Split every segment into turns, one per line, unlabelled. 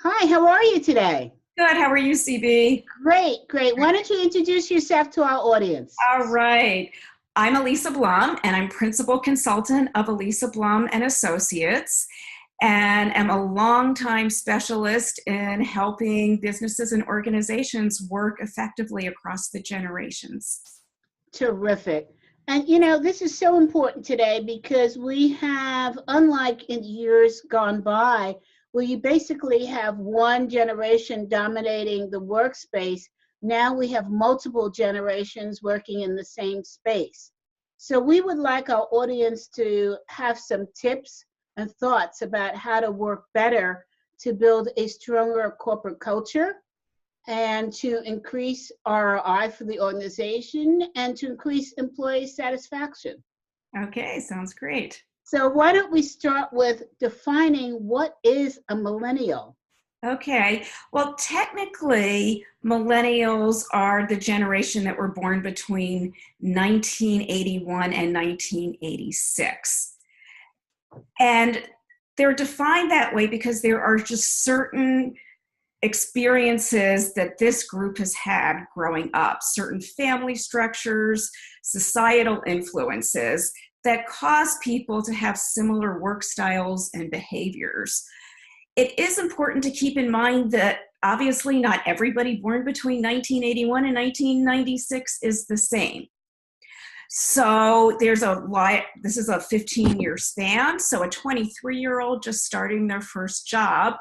Hi, how are you today?
Good. How are you, CB?
Great, great. Why don't you introduce yourself to our audience?
All right. I'm Alisa Blum, and I'm principal consultant of Alisa Blum and Associates, and am a longtime specialist in helping businesses and organizations work effectively across the generations.
Terrific. And this is so important today because we have, unlike in years gone by, where you basically have one generation dominating the workspace, now we have multiple generations working in the same space. So we would like our audience to have some tips and thoughts about how to work better to build a stronger corporate culture and to increase ROI for the organization and to increase employee satisfaction.
Okay, sounds great.
So why don't we start with defining what is a millennial?
Okay. Well, technically, millennials are the generation that were born between 1981 and 1986. And they're defined that way because there are just certain experiences that this group has had growing up, certain family structures, societal influences that cause people to have similar work styles and behaviors. It is important to keep in mind that obviously not everybody born between 1981 and 1996 is the same. So there's this is a 15-year span. So a 23-year-old just starting their first job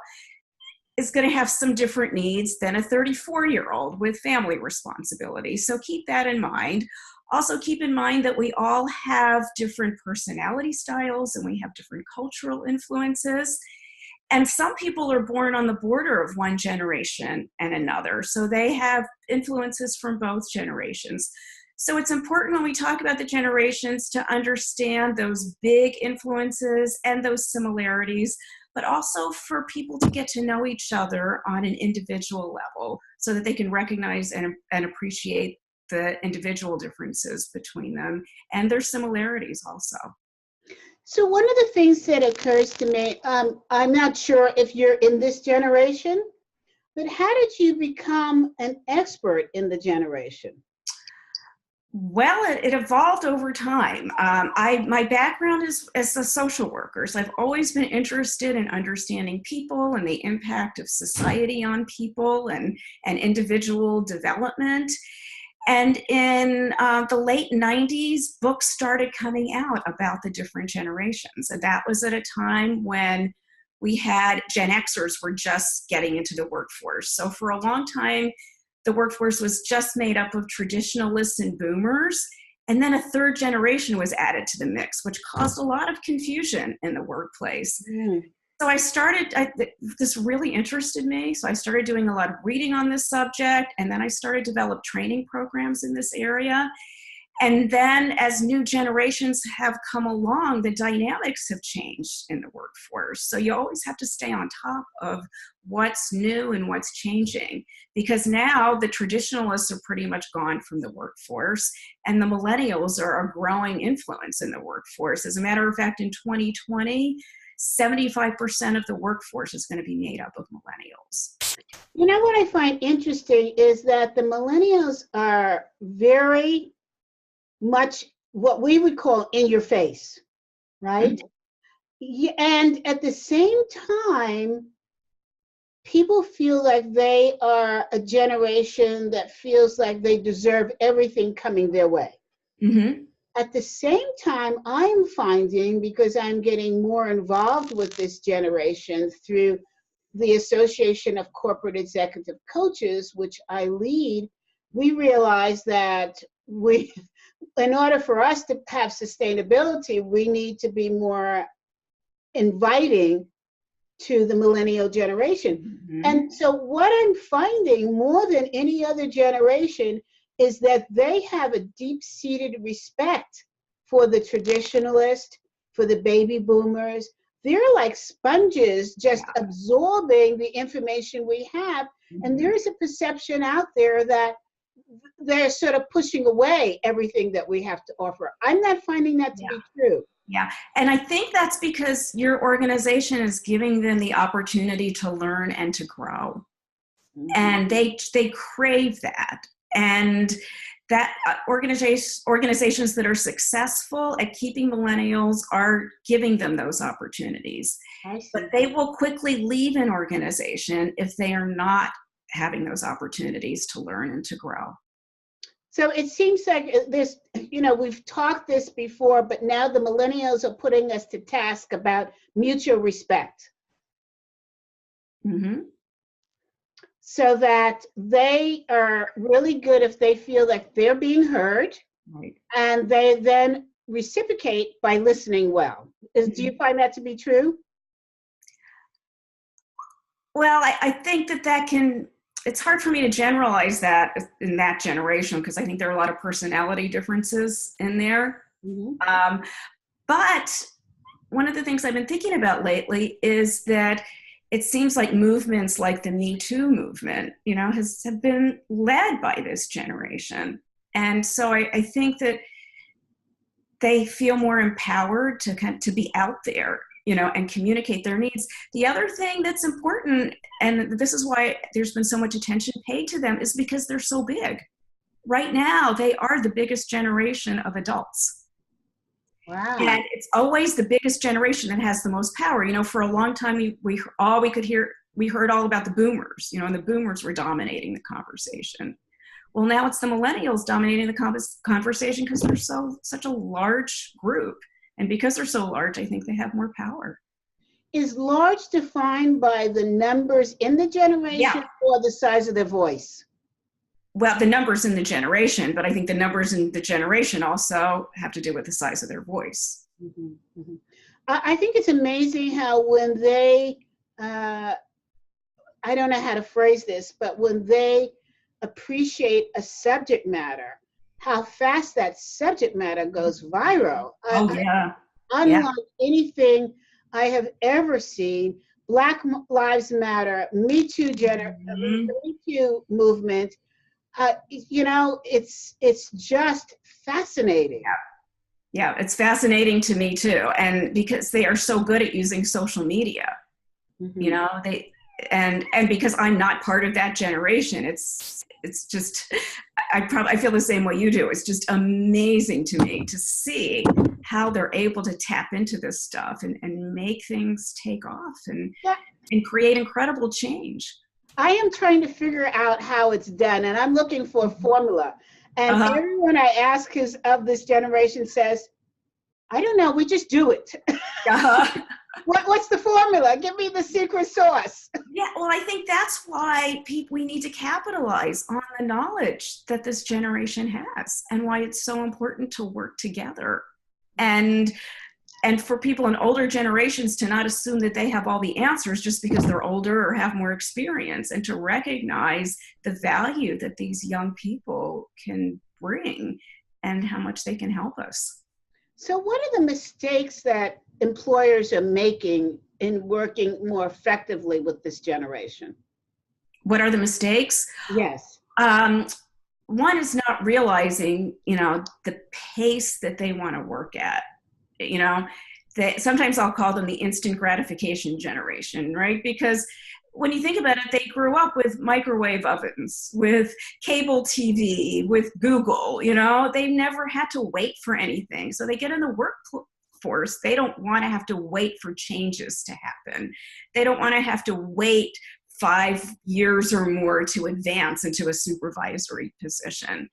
is going to have some different needs than a 34-year-old with family responsibility. So keep that in mind. Also keep in mind that we all have different personality styles and we have different cultural influences. And some people are born on the border of one generation and another. So they have influences from both generations. So it's important when we talk about the generations to understand those big influences and those similarities, but also for people to get to know each other on an individual level so that they can recognize and appreciate the individual differences between them and their similarities also.
So one of the things that occurs to me, I'm not sure if you're in this generation, but how did you become an expert in the generation?
Well, it evolved over time. My background is as a social worker, so I've always been interested in understanding people and the impact of society on people and individual development. And in the late 90s, books started coming out about the different generations. And that was at a time when we had Gen Xers were just getting into the workforce. So for a long time, the workforce was just made up of traditionalists and boomers. And then a third generation was added to the mix, which caused a lot of confusion in the workplace. So this really interested me. So I started doing a lot of reading on this subject, and then I started to develop training programs in this area. And then as new generations have come along, the dynamics have changed in the workforce. So you always have to stay on top of what's new and what's changing, because now the traditionalists are pretty much gone from the workforce, and the millennials are a growing influence in the workforce. As a matter of fact, in 2020, 75% of the workforce is going to be made up of millennials.
You know what I find interesting is that the millennials are very much what we would call in your face, right? And at the same time, people feel like they are a generation that feels like they deserve everything coming their way.
Mm-hmm.
At the same time, I'm finding, because I'm getting more involved with this generation through the Association of Corporate Executive Coaches, which I lead, we realize that in order for us to have sustainability, we need to be more inviting to the millennial generation.
Mm-hmm.
And so what I'm finding more than any other generation is that they have a deep-seated respect for the traditionalist, for the baby boomers. They're like sponges just absorbing the information we have. Mm-hmm. And there is a perception out there that they're sort of pushing away everything that we have to offer. I'm not finding that to be true.
Yeah. And I think that's because your organization is giving them the opportunity to learn and to grow. And they crave that. And that organizations that are successful at keeping millennials are giving them those opportunities. But they will quickly leave an organization if they are not having those opportunities to learn and to grow.
So it seems like this, we've talked this before, but now the millennials are putting us to task about mutual respect.
Mm-hmm.
So that they are really good if they feel like they're being heard,
right,
and they then reciprocate by listening well. Do you find that to be true?
Well, I think it's hard for me to generalize that in that generation, because I think there are a lot of personality differences in there. Mm-hmm. But one of the things I've been thinking about lately is that it seems like movements like the Me Too movement, have been led by this generation. And so I think that they feel more empowered to be out there, and communicate their needs. The other thing that's important, and this is why there's been so much attention paid to them, is because they're so big. Right now, they are the biggest generation of adults.
Wow.
And it's always the biggest generation that has the most power. For a long time, we heard all about the boomers, and the boomers were dominating the conversation. Well, now it's the millennials dominating the conversation because they're such a large group. And because they're so large, I think they have more power.
Is large defined by the numbers in the generation or the size of their voice?
Well, the numbers in the generation, but I think the numbers in the generation also have to do with the size of their voice.
Mm-hmm, mm-hmm. I think it's amazing how when they, I don't know how to phrase this, but when they appreciate a subject matter, how fast that subject matter goes viral. Unlike anything I have ever seen, Black Lives Matter, Me Too Me Too movement, it's just fascinating.
Yeah, it's fascinating to me too. And because they are so good at using social media, and because I'm not part of that generation, it's just, I feel the same way you do. It's just amazing to me to see how they're able to tap into this stuff and make things take off and create incredible change.
I am trying to figure out how it's done, and I'm looking for a formula. And everyone I ask who's of this generation says, I don't know, we just do it. What's the formula? Give me the secret sauce.
Yeah, well, I think that's why we need to capitalize on the knowledge that this generation has, and why it's so important to work together. And for people in older generations to not assume that they have all the answers just because they're older or have more experience, and to recognize the value that these young people can bring and how much they can help us.
So what are the mistakes that employers are making in working more effectively with this generation?
What are the mistakes?
Yes.
One is not realizing, the pace that they want to work at. Sometimes I'll call them the instant gratification generation, right? Because when you think about it, they grew up with microwave ovens, with cable TV, with Google, they never had to wait for anything. So they get in the workforce. They don't want to have to wait for changes to happen. They don't want to have to wait 5 years or more to advance into a supervisory position.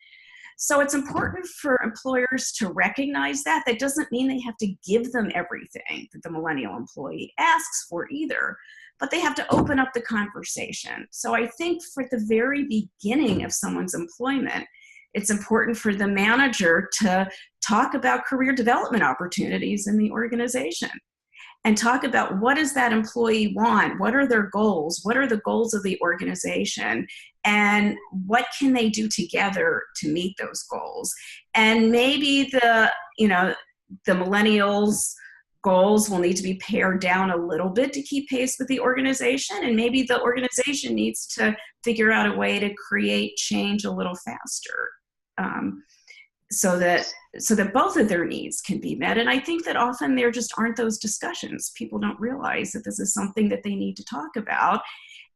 So it's important for employers to recognize that. That doesn't mean they have to give them everything that the millennial employee asks for either, but they have to open up the conversation. So I think for the very beginning of someone's employment, it's important for the manager to talk about career development opportunities in the organization and talk about what does that employee want? What are their goals? What are the goals of the organization? And what can they do together to meet those goals? And maybe the millennials' goals will need to be pared down a little bit to keep pace with the organization. And maybe the organization needs to figure out a way to create change a little faster. so that both of their needs can be met. And I think that often there just aren't those discussions. People don't realize that this is something that they need to talk about.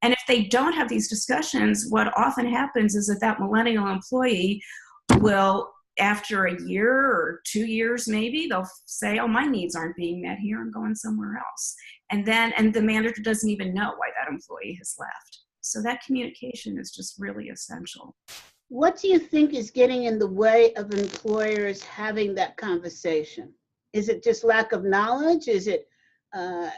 And if they don't have these discussions, what often happens is that millennial employee will, after a year or 2 years maybe, they'll say, oh, my needs aren't being met here, I'm going somewhere else. And the manager doesn't even know why that employee has left. So that communication is just really essential.
What do you think is getting in the way of employers having that conversation? Is it just lack of knowledge? Is it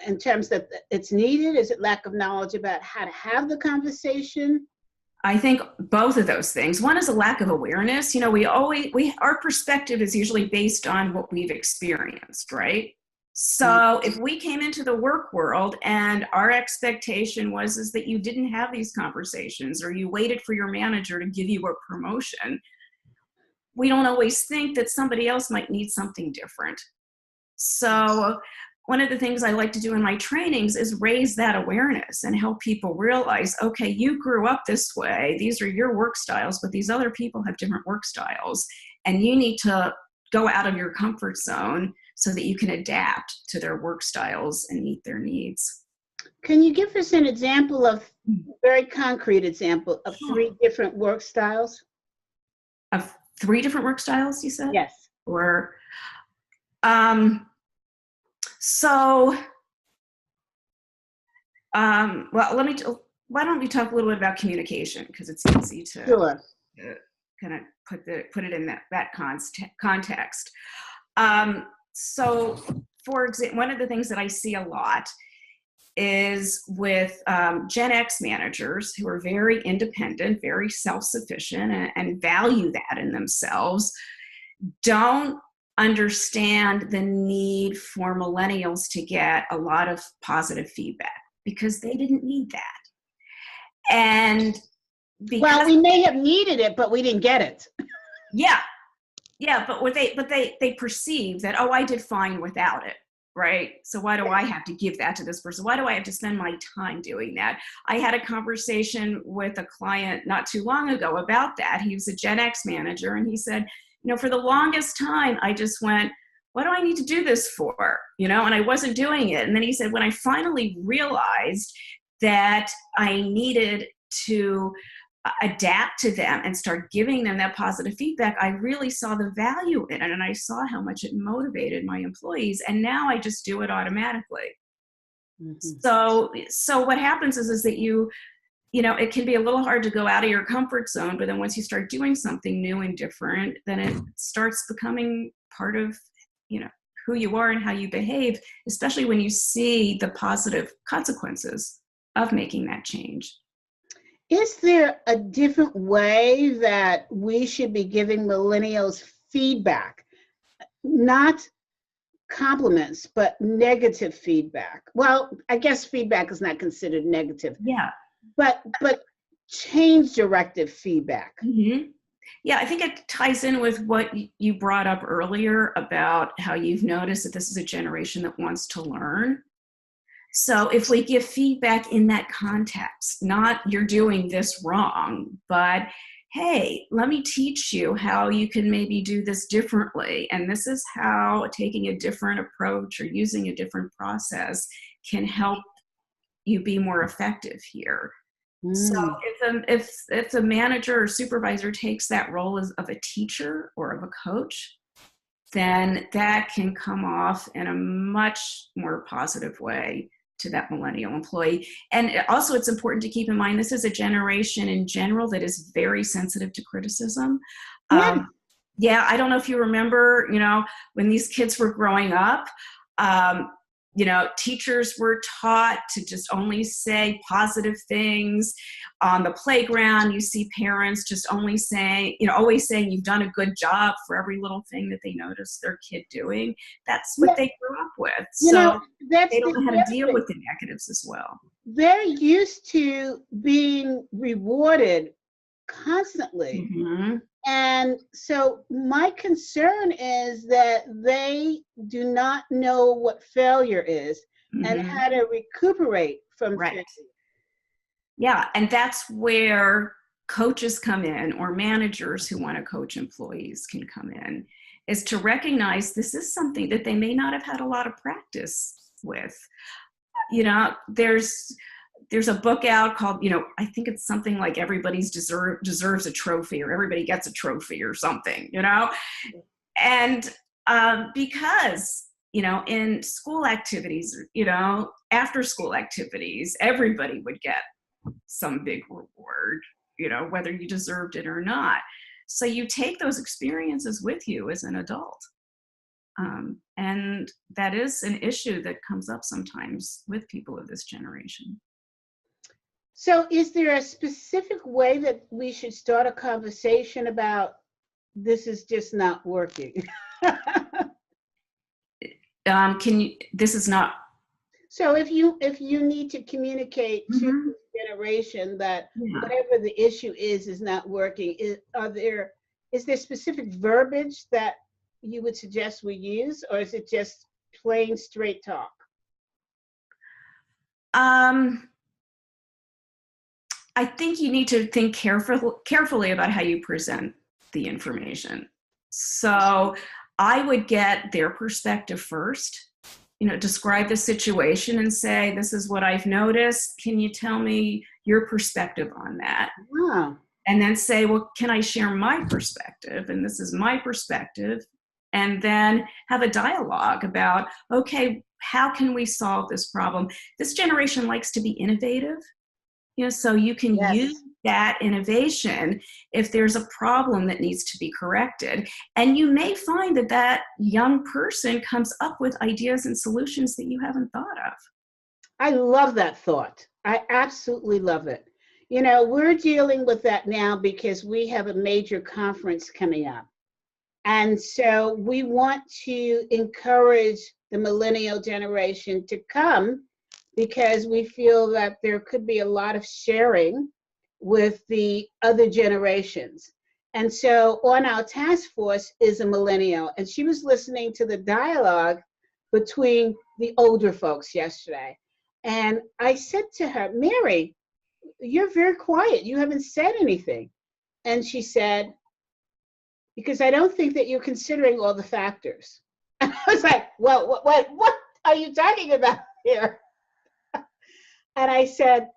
in terms that it's needed? Is it lack of knowledge about how to have the conversation?
I think both of those things. One is a lack of awareness. You know, our perspective is usually based on what we've experienced, right? So if we came into the work world and our expectation was that you didn't have these conversations, or you waited for your manager to give you a promotion, we don't always think that somebody else might need something different. So one of the things I like to do in my trainings is raise that awareness and help people realize, okay, you grew up this way, these are your work styles, but these other people have different work styles, and you need to go out of your comfort zone so that you can adapt to their work styles and meet their needs.
Can you give us an example of, very concrete example of 3 different work styles?
Of 3 different work styles, you said?
Yes.
Or, why don't we talk a little bit about communication, because it's easy to,
Sure.
kind of put it in that context. So, for example, one of the things that I see a lot is with Gen X managers who are very independent, very self-sufficient, and value that in themselves, don't understand the need for millennials to get a lot of positive feedback, because they didn't need that. And
well, we may have needed it, but we didn't get it.
Yeah, but they perceive that, oh, I did fine without it, right? So why do I have to give that to this person? Why do I have to spend my time doing that? I had a conversation with a client not too long ago about that. He was a Gen X manager, and he said, you know, for the longest time, I just went, what do I need to do this for? You know, and I wasn't doing it. And then he said, when I finally realized that I needed to adapt to them and start giving them that positive feedback, I really saw the value in it, and I saw how much it motivated my employees, and now I just do it automatically. So what happens is that you know, it can be a little hard to go out of your comfort zone, but then once you start doing something new and different, then it starts becoming part of, you know, who you are and how you behave, especially when you see the positive consequences of making that change.
Is there a different way that we should be giving millennials feedback? Not compliments, but negative feedback. Well, I guess feedback is not considered negative.
Yeah.
But change directive feedback.
Mm-hmm. Yeah, I think it ties in with what you brought up earlier about how you've noticed that this is a generation that wants to learn. So if we give feedback in that context, not you're doing this wrong, but hey, let me teach you how you can maybe do this differently. And this is how taking a different approach or using a different process can help you be more effective here. So if the manager or supervisor takes that role of a teacher or of a coach, then that can come off in a much more positive way to that millennial employee. And also, it's important to keep in mind, this is a generation in general that is very sensitive to criticism. Yeah, I don't know if you remember, you know, when these kids were growing up, you know, teachers were taught to just only say positive things. On the playground, you see parents just only saying, you know, always saying you've done a good job for every little thing that they notice their kid doing. That's what they grew up with. So they don't know how to deal with the negatives as well.
They're used to being rewarded constantly.
Mm-hmm.
And so my concern is that they do not know what failure is and how to recuperate from failure.
Yeah, and that's where coaches come in, or managers who want to coach employees can come in, is to recognize this is something that they may not have had a lot of practice with. You know, there's a book out called, you know, I think it's something like Everybody's deserves a trophy, or everybody gets a trophy or something, you know? And because, you know, in school activities, you know, after school activities, everybody would get some big reward, you know, whether you deserved it or not. So you take those experiences with you as an adult. And that is an issue that comes up sometimes with people of this generation.
So is there a specific way that we should start a conversation about this is just not working?
This is not.
So if you need to communicate to the generation that whatever the issue is not working, is there specific verbiage that you would suggest we use, or is it just plain straight talk?
I think you need to think carefully about how you present the information. So I would get their perspective first, you know, describe the situation and say, this is what I've noticed. Can you tell me your perspective on that?
Wow.
And then say, well, can I share my perspective? And this is my perspective. And then have a dialogue about, okay, how can we solve this problem? This generation likes to be innovative. You know, so you can use that innovation if there's a problem that needs to be corrected. And you may find that that young person comes up with ideas and solutions that you haven't thought of.
I love that thought. I absolutely love it. You know, we're dealing with that now because we have a major conference coming up. And so we want to encourage the millennial generation to come, because we feel that there could be a lot of sharing with the other generations. And so on our task force is a millennial, and she was listening to the dialogue between the older folks yesterday. And I said to her, Mary, you're very quiet. You haven't said anything. And she said, because I don't think that you're considering all the factors. And I was like, well, what are you talking about here? And I said,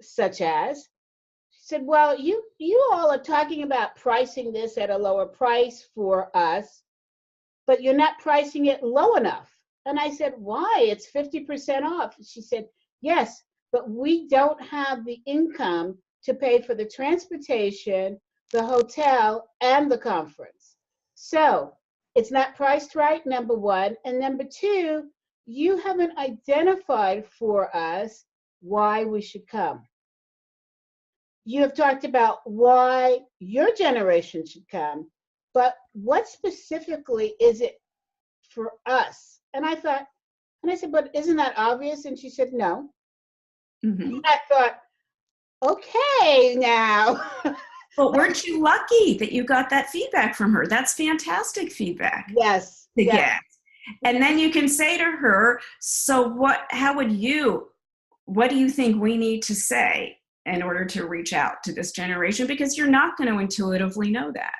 such as? She said, well, you all are talking about pricing this at a lower price for us, but you're not pricing it low enough. And I said, why? It's 50% off. She said, yes, but we don't have the income to pay for the transportation, the hotel, and the conference. So it's not priced right, number one. And number two, you haven't identified for us why we should come. You have talked about why your generation should come, but what specifically is it for us? And I thought, and I said, but isn't that obvious? And she said, no. And I thought, okay, now.
But weren't you lucky that you got that feedback from her? That's fantastic feedback.
Yes.
To get. And then you can say to her, so what do you think we need to say in order to reach out to this generation? Because you're not going to intuitively know that.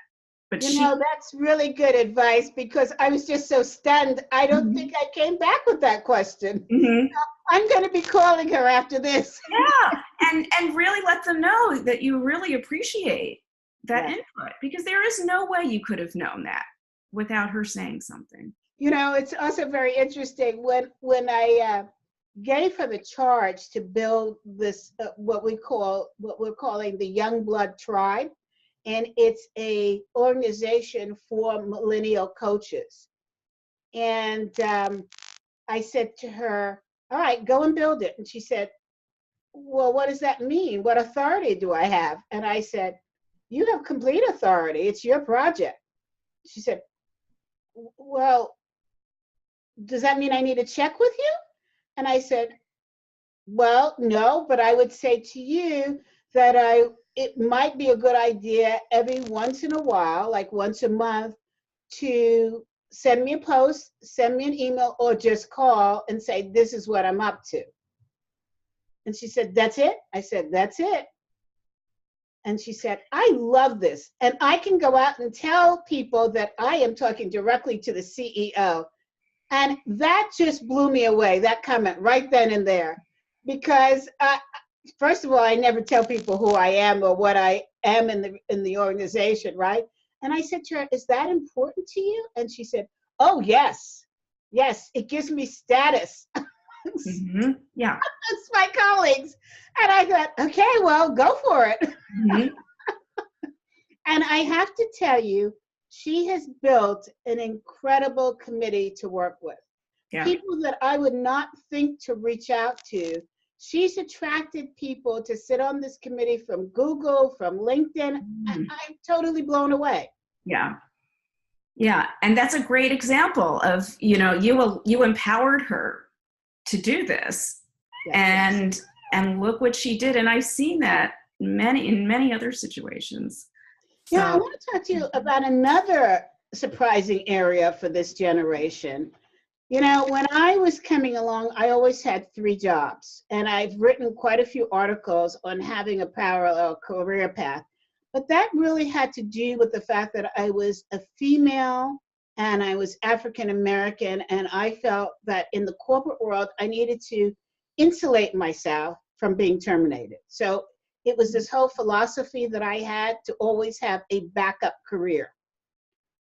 But
you know, that's really good advice, because I was just so stunned. I don't think I came back with that question. So I'm going to be calling her after this.
Yeah, and really let them know that you really appreciate that input, because there is no way you could have known that without her saying something.
You know, it's also very interesting when I gave her the charge to build this what we're calling the Young Blood Tribe, and it's a organization for millennial coaches. And I said to her, all right, go and build it. And she said, well, what does that mean? What authority do I have? And I said, you have complete authority. It's your project. She said, well, does that mean I need to check with you? And I said, well, no, but I would say to you that it might be a good idea every once in a while, like once a month, to send me a post, send me an email, or just call and say, this is what I'm up to. And she said, that's it? I said, that's it. And she said, I love this. And I can go out and tell people that I am talking directly to the CEO. And that just blew me away, that comment right then and there. Because first of all, I never tell people who I am or what I am in the organization, right? And I said to her, is that important to you? And she said, oh, yes. Yes, it gives me status.
Mm-hmm. Yeah.
It's my colleagues. And I thought, okay, well, go for it.
Mm-hmm.
And I have to tell you, she has built an incredible committee to work with.
Yeah.
People that I would not think to reach out to. She's attracted people to sit on this committee from Google, from LinkedIn. I'm totally blown away.
Yeah. Yeah. And that's a great example of, you empowered her to do this. Yes. And look what she did. And I've seen that in many other situations.
Yeah, I want to talk to you about another surprising area for this generation. When I was coming along, I always had 3 jobs, and I've written quite a few articles on having a parallel career path. But that really had to do with the fact that I was a female and I was African American, and I felt that in the corporate world, I needed to insulate myself from being terminated. So it was this whole philosophy that I had to always have a backup career.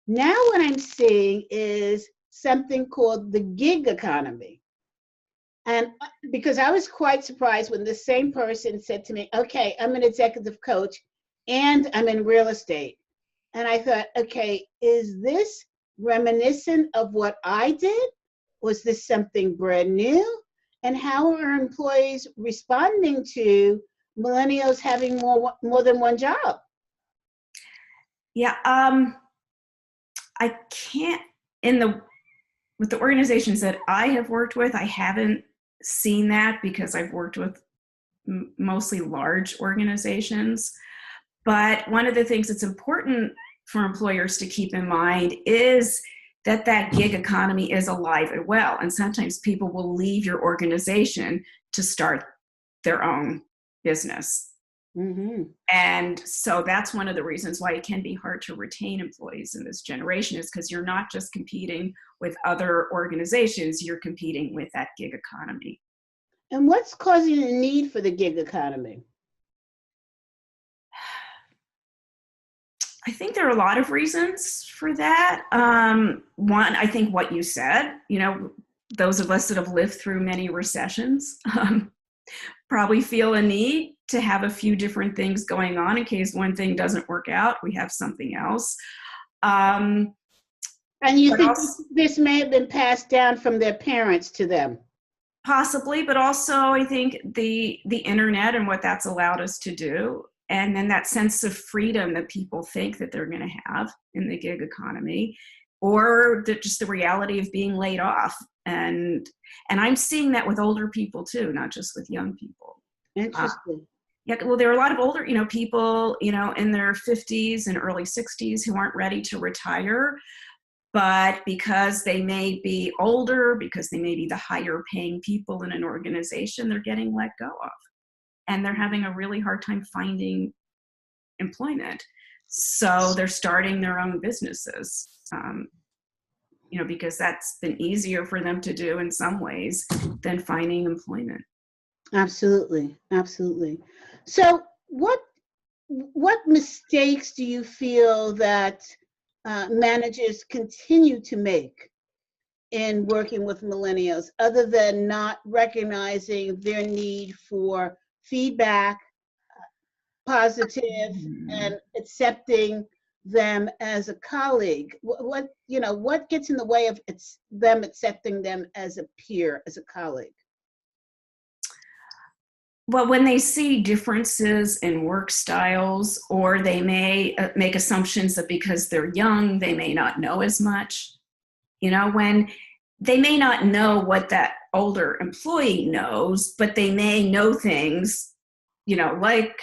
Now what I'm seeing is something called the gig economy. And because I was quite surprised when the same person said to me, okay, I'm an executive coach and I'm in real estate. And I thought, okay, is this reminiscent of what I did? Was this something brand new? And how are employees responding to millennials having more than one job?
Yeah, I can't, with the organizations that I have worked with, I haven't seen that because I've worked with mostly large organizations. But one of the things that's important for employers to keep in mind is that gig economy is alive and well. And sometimes people will leave your organization to start their own business.
Mm-hmm.
And so that's one of the reasons why it can be hard to retain employees in this generation, is because you're not just competing with other organizations, you're competing with that gig economy.
And what's causing the need for the gig economy?
I think there are a lot of reasons for that. One, I think what you said, those of us that have lived through many recessions probably feel a need to have a few different things going on in case one thing doesn't work out, we have something else.
And you think this may have been passed down from their parents to them?
Possibly, but also I think the internet and what that's allowed us to do, and then that sense of freedom that people think that they're going to have in the gig economy, or just the reality of being laid off. And I'm seeing that with older people too, not just with young people.
Interesting.
Yeah, well, there are a lot of older, people, in their 50s and early 60s who aren't ready to retire, but because they may be older, because they may be the higher paying people in an organization, they're getting let go of. And they're having a really hard time finding employment. So they're starting their own businesses, because that's been easier for them to do in some ways than finding employment.
Absolutely. Absolutely. So what mistakes do you feel that managers continue to make in working with millennials, other than not recognizing their need for feedback, positive, and accepting them as a colleague? What gets in the way of them accepting them as a peer, as a colleague?
Well, when they see differences in work styles, or they may make assumptions that because they're young, they may not know as much. When they may not know what that older employee knows, but they may know things, like,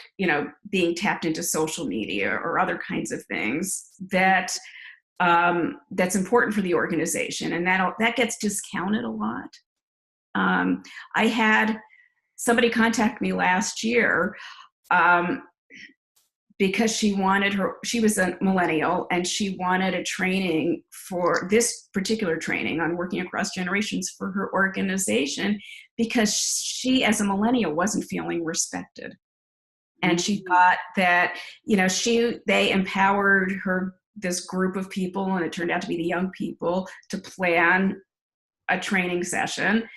being tapped into social media or other kinds of things that that's important for the organization. And that gets discounted a lot. I had somebody contact me last year because she was a millennial and she wanted a training for this particular training on working across generations for her organization because she as a millennial wasn't feeling respected. And she thought that, they empowered this group of people, and it turned out to be the young people, to plan a training session.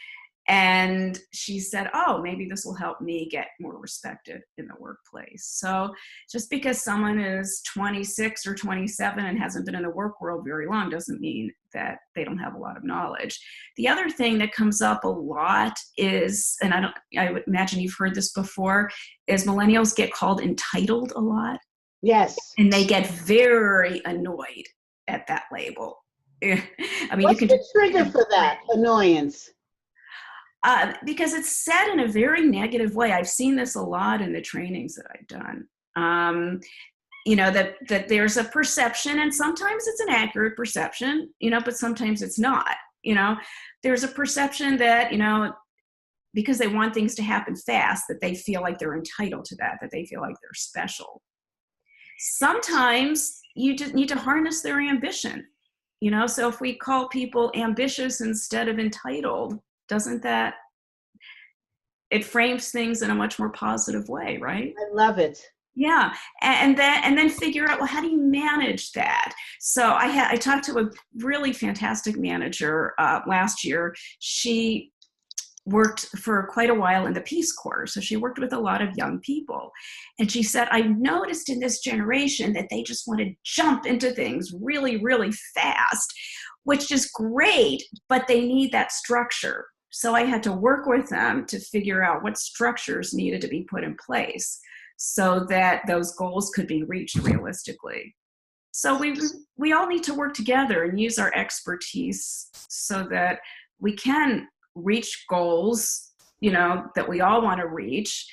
And she said, oh, maybe this will help me get more respected in the workplace. So just because someone is 26 or 27 and hasn't been in the work world very long doesn't mean that they don't have a lot of knowledge. The other thing that comes up a lot is, and I would imagine you've heard this before, is millennials get called entitled a lot.
Yes.
And they get very annoyed at that label. I mean,
what's the trigger for that annoyance?
Because it's said in a very negative way. I've seen this a lot in the trainings that I've done. That there's a perception, and sometimes it's an accurate perception, but sometimes it's not. There's a perception that, because they want things to happen fast, that they feel like they're entitled to that they feel like they're special. Sometimes you just need to harness their ambition, so if we call people ambitious instead of entitled, doesn't that, it frames things in a much more positive way, right?
I love it.
Yeah, and then figure out, well, how do you manage that? So I talked to a really fantastic manager last year. She worked for quite a while in the Peace Corps, so she worked with a lot of young people. And she said, I noticed in this generation that they just want to jump into things really, really fast, which is great, but they need that structure. So I had to work with them to figure out what structures needed to be put in place so that those goals could be reached realistically. So we all need to work together and use our expertise so that we can reach goals, that we all want to reach,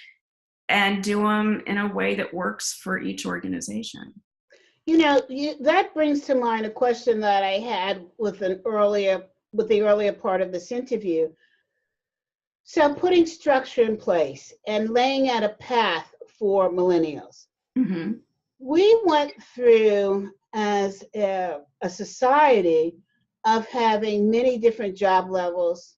and do them in a way that works for each organization.
That brings to mind a question that I had with the earlier part of this interview. So putting structure in place and laying out a path for millennials.
Mm-hmm.
We went through, as a society, of having many different job levels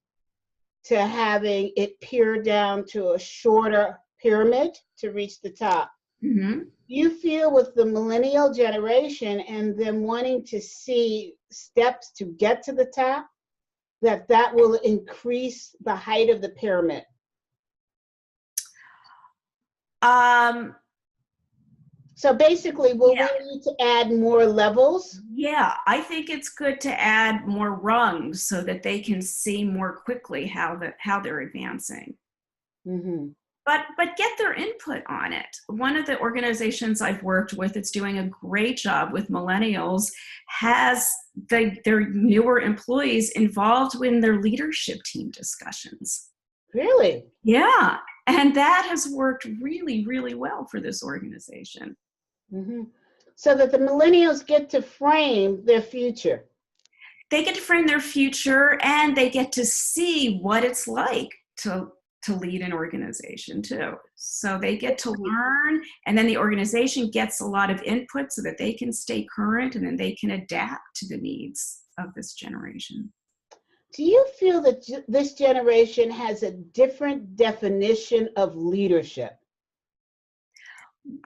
to having it peer down to a shorter pyramid to reach the top.
Mm-hmm.
You feel with the millennial generation and them wanting to see steps to get to the top, that will increase the height of the pyramid? So basically, will we need to add more levels?
Yeah, I think it's good to add more rungs so that they can see more quickly how they're advancing.
Mm-hmm.
But get their input on it. One of the organizations I've worked with that's doing a great job with millennials has their newer employees involved in their leadership team discussions.
Really?
Yeah, and that has worked really, really well for this organization.
Mm-hmm. So that the millennials get to frame their future.
They get to frame their future, and they get to see what it's like to lead an organization too. So they get to learn, and then the organization gets a lot of input so that they can stay current, and then they can adapt to the needs of this generation.
Do you feel that this generation has a different definition of leadership?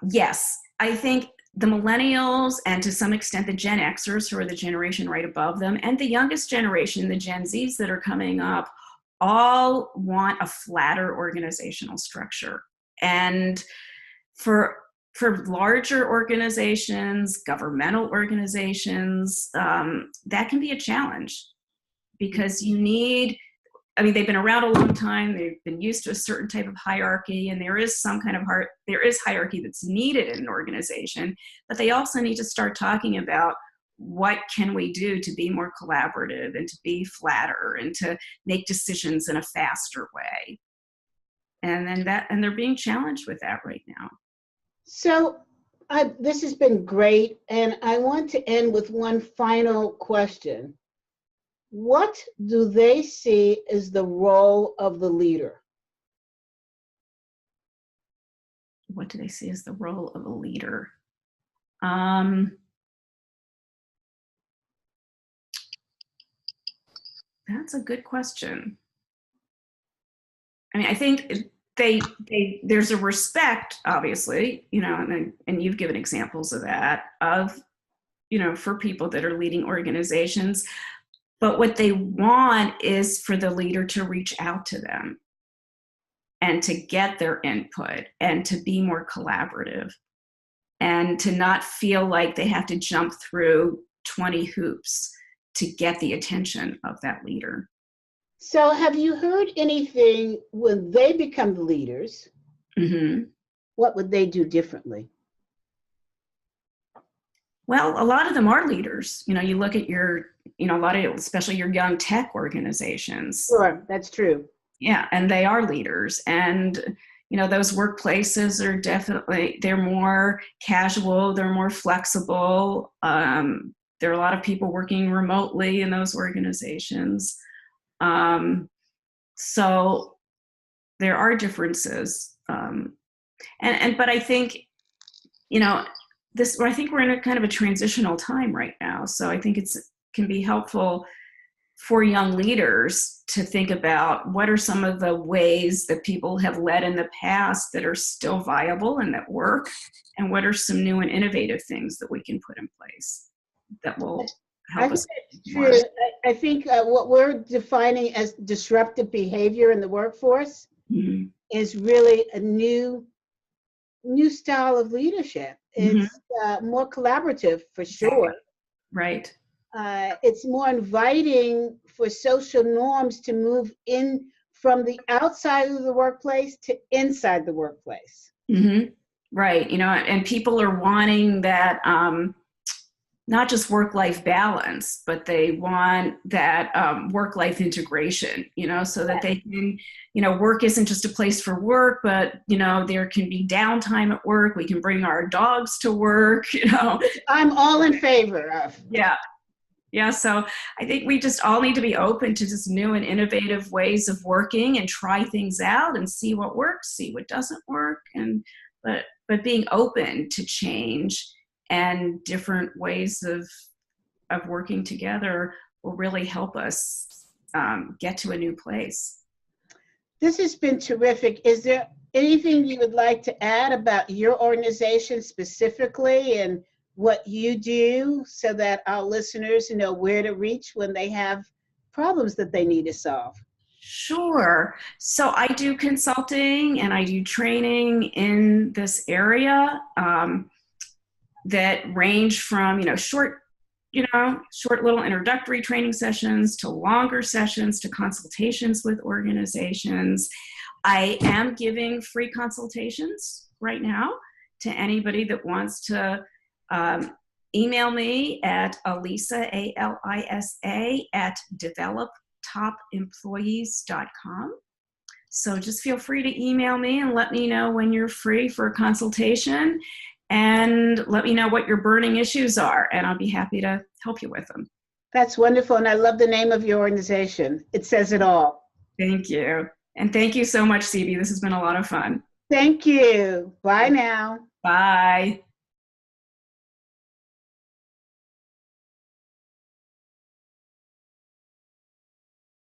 Yes, I think the millennials, and to some extent the Gen Xers, who are the generation right above them, and the youngest generation, the Gen Zs that are coming up, all want a flatter organizational structure. And for larger organizations, governmental organizations, that can be a challenge because they've been around a long time, they've been used to a certain type of hierarchy, and there is hierarchy that's needed in an organization, but they also need to start talking about what can we do to be more collaborative and to be flatter and to make decisions in a faster way. And they're being challenged with that right now.
So this has been great, and I want to end with one final question. What do they see as the role of the leader?
what do they see as the role of a leader? That's a good question. I mean, I think there's a respect, obviously, and you've given examples of that, for people that are leading organizations. But what they want is for the leader to reach out to them and to get their input and to be more collaborative and to not feel like they have to jump through 20 hoops to get the attention of that leader.
So have you heard anything when they become the leaders?
Mm-hmm.
What would they do differently?
Well, a lot of them are leaders. You look at a lot of, especially your young tech organizations.
Sure, that's true.
Yeah, and they are leaders. And, those workplaces are they're more casual, they're more flexible. There are a lot of people working remotely in those organizations. So there are differences. But I think, I think we're in a kind of a transitional time right now. So I think can be helpful for young leaders to think about what are some of the ways that people have led in the past that are still viable and that work, and what are some new and innovative things that we can put in place that will help us.
True. I think what we're defining as disruptive behavior in the workforce
mm-hmm.
is really a new style of leadership. It's more collaborative for sure.
Right.
It's more inviting for social norms to move in from the outside of the workplace to inside the workplace.
Mm-hmm. Right. And people are wanting that, not just work-life balance, but they want that work-life integration, so that they can, work isn't just a place for work, but, there can be downtime at work. We can bring our dogs to work,
I'm all in favor of.
Yeah. Yeah. So I think we just all need to be open to just new and innovative ways of working and try things out and see what works, see what doesn't work. But being open to change and different ways of working together will really help us get to a new place.
This has been terrific. Is there anything you would like to add about your organization specifically and what you do so that our listeners know where to reach when they have problems that they need to solve?
Sure. So I do consulting and I do training in this area that range from, short little introductory training sessions to longer sessions to consultations with organizations. I am giving free consultations right now to anybody that wants to email me at Alisa, ALISA, at developtopemployees.com. So just feel free to email me and let me know when you're free for a consultation, and let me know what your burning issues are, and I'll be happy to help you with them.
That's wonderful, and I love the name of your organization. It says it all.
Thank you. And thank you so much, CB. This has been a lot of fun.
Thank you. Bye now.
Bye.